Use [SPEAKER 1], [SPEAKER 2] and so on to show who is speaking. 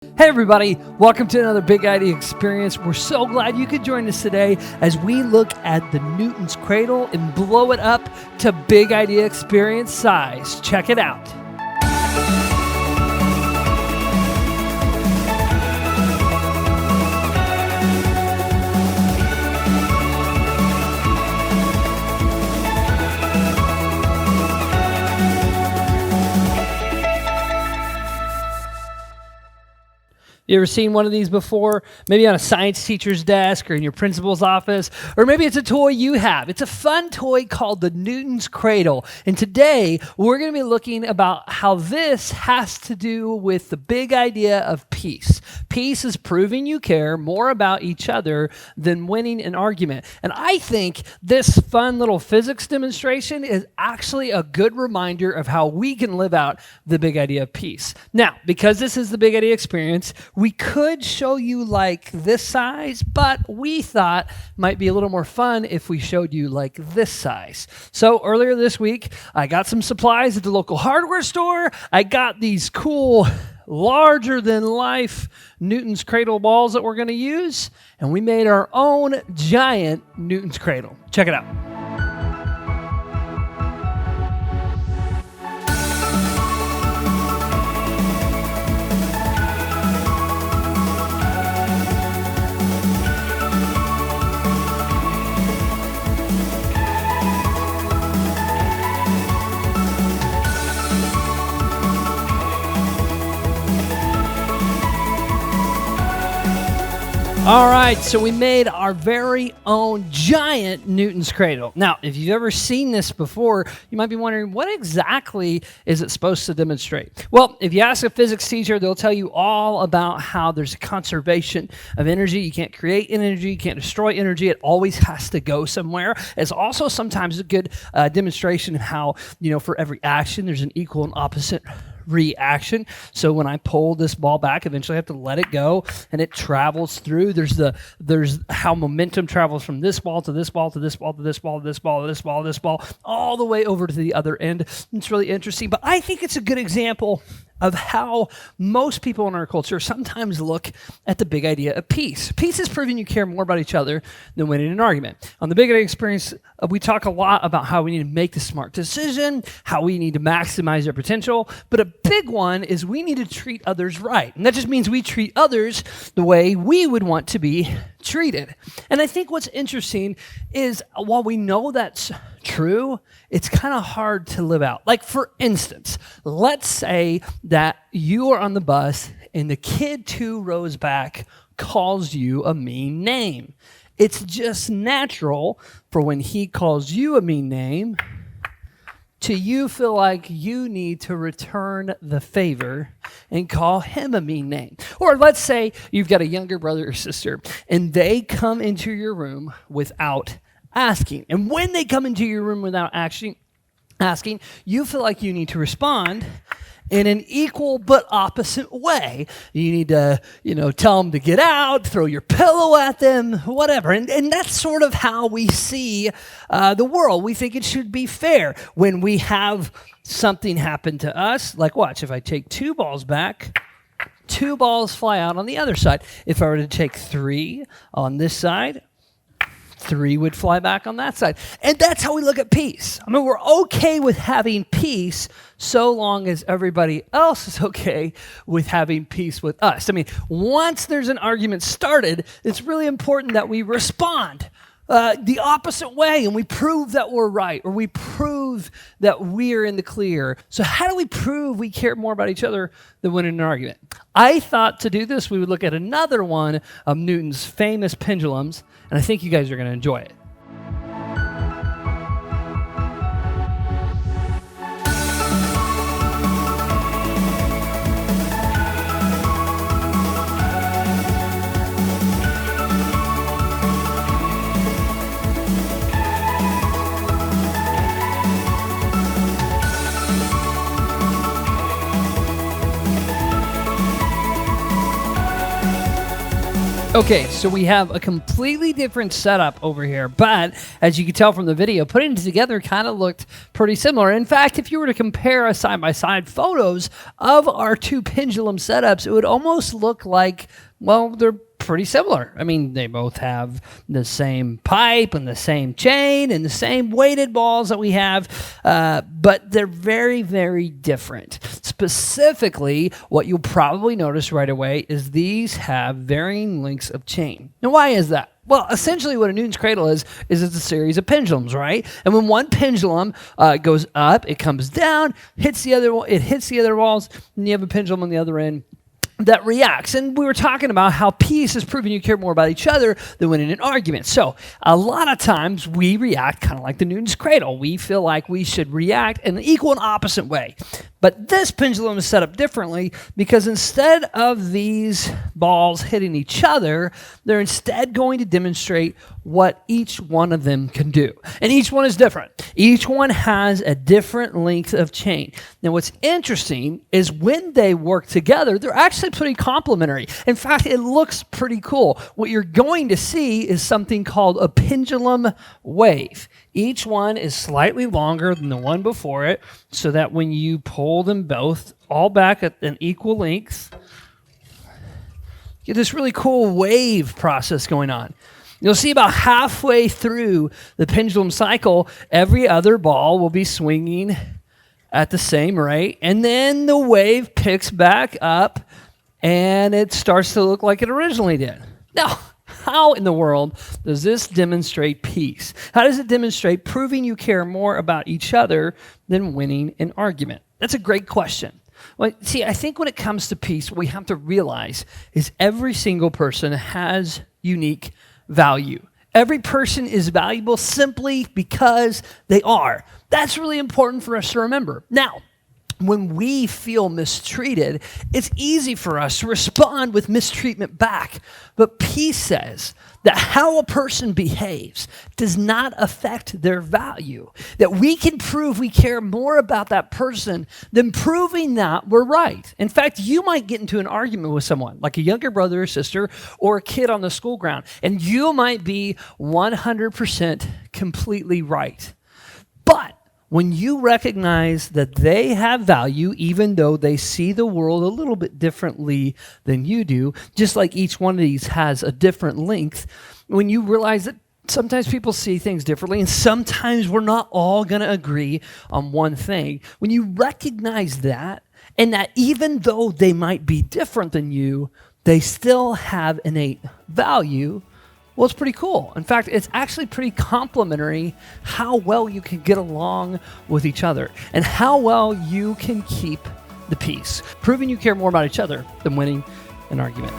[SPEAKER 1] Hey everybody, welcome to another Big Idea Experience. We're so glad you could join us today as we look at the Newton's Cradle and blow it up to Big Idea Experience size. Check it out. You ever seen one of these before? Maybe on a science teacher's desk or in your principal's office, or maybe it's a toy you have. It's a fun toy called the Newton's Cradle. And today, we're going to be looking about how this has to do with the big idea of peace. Peace is proving you care more about each other than winning an argument. And I think this fun little physics demonstration is actually a good reminder of how we can live out the big idea of peace. Now, because this is the Big Idea Experience, we could show you like this size, but we thought might be a little more fun if we showed you like this size. So earlier this week, I got some supplies at the local hardware store. I got these cool, larger than life Newton's Cradle balls that we're going to use, and we made our own giant Newton's Cradle. Check it out. All right, so we made our very own giant Newton's Cradle. Now, if you've ever seen this before, you might be wondering, what exactly is it supposed to demonstrate? Well, if you ask a physics teacher, they'll tell you all about how there's a conservation of energy. You can't create energy, you can't destroy energy. It always has to go somewhere. It's also sometimes a good demonstration of how, for every action, there's an equal and opposite reaction. So when I pull this ball back, eventually I have to let it go and it travels through. There's how momentum travels from this ball to this ball to this ball to this ball to this ball to this ball to this ball, all the way over to the other end. It's really interesting, but I think it's a good example of how most people in our culture sometimes look at the big idea of peace. Peace is proving you care more about each other than winning an argument. On the Big Idea Experience, we talk a lot about how we need to make the smart decision, how we need to maximize our potential, but a big one is we need to treat others right. And that just means we treat others the way we would want to be treated. And I think what's interesting is while we know that's true, it's kind of hard to live out. Like, for instance, let's say that you are on the bus and the kid 2 rows back calls you a mean name. It's just natural for when he calls you a mean name to you feel like you need to return the favor and call him a mean name. Or let's say you've got a younger brother or sister and they come into your room without asking. And when they come into your room without asking, you feel like you need to respond in an equal but opposite way. You need to, tell them to get out, throw your pillow at them, whatever. And that's sort of how we see the world. We think it should be fair when we have something happen to us. Like, watch, if I take 2 balls back, 2 balls fly out on the other side. If I were to take 3 on this side, 3 would fly back on that side. And that's how we look at peace. I mean, we're okay with having peace so long as everybody else is okay with having peace with us. I mean, once there's an argument started, it's really important that we respond the opposite way and we prove that we're right, or we prove that we're in the clear. So how do we prove we care more about each other than winning an argument? I thought to do this, we would look at another one of Newton's famous pendulums, and I think you guys are going to enjoy it. Okay, so we have a completely different setup over here, but as you can tell from the video, putting it together kind of looked pretty similar. In fact, if you were to compare a side-by-side photos of our two pendulum setups, it would almost look like, well, they're pretty similar. I mean, they both have the same pipe and the same chain and the same weighted balls that we have, but they're very, very different. Specifically, what you'll probably notice right away is these have varying lengths of chain. Now, why is that? Well, essentially what a Newton's cradle is it's a series of pendulums, right? And when one pendulum goes up, it comes down, hits the other walls, and you have a pendulum on the other end that reacts. And we were talking about how peace is proving you care more about each other than winning an argument. So a lot of times we react kind of like the Newton's cradle. We feel like we should react in an equal and opposite way. But this pendulum is set up differently because instead of these balls hitting each other, they're instead going to demonstrate what each one of them can do. And each one is different. Each one has a different length of chain. Now, what's interesting is when they work together, they're actually pretty complementary. In fact, it looks pretty cool. What you're going to see is something called a pendulum wave. Each one is slightly longer than the one before it, so that when you pull them both all back at an equal length, you get this really cool wave process going on. You'll see about halfway through the pendulum cycle, every other ball will be swinging at the same rate, and then the wave picks back up, and it starts to look like it originally did. Now, how in the world does this demonstrate peace? How does it demonstrate proving you care more about each other than winning an argument? That's a great question. Well, see, I think when it comes to peace, what we have to realize is every single person has unique value. Every person is valuable simply because they are. That's really important for us to remember. Now, when we feel mistreated, it's easy for us to respond with mistreatment back. But peace says that how a person behaves does not affect their value. That we can prove we care more about that person than proving that we're right. In fact, you might get into an argument with someone, like a younger brother or sister or a kid on the school ground, and you might be 100% completely right. But when you recognize that they have value, even though they see the world a little bit differently than you do, just like each one of these has a different length, when you realize that sometimes people see things differently and sometimes we're not all going to agree on one thing, when you recognize that, and that even though they might be different than you, they still have innate value, well, it's pretty cool. In fact, it's actually pretty complimentary how well you can get along with each other and how well you can keep the peace, proving you care more about each other than winning an argument.